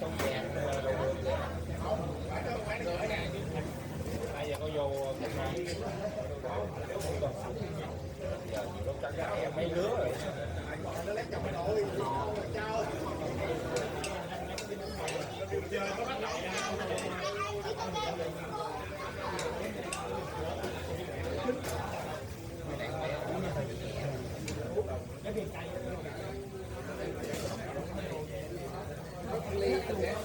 trong vàng đầu đường bây giờ có vô cũng nói nếu không còn sẵn giờ chỉ có cắt em mấy đứa rồi nó lấy chồng nội chào chơi có bắt đầu cái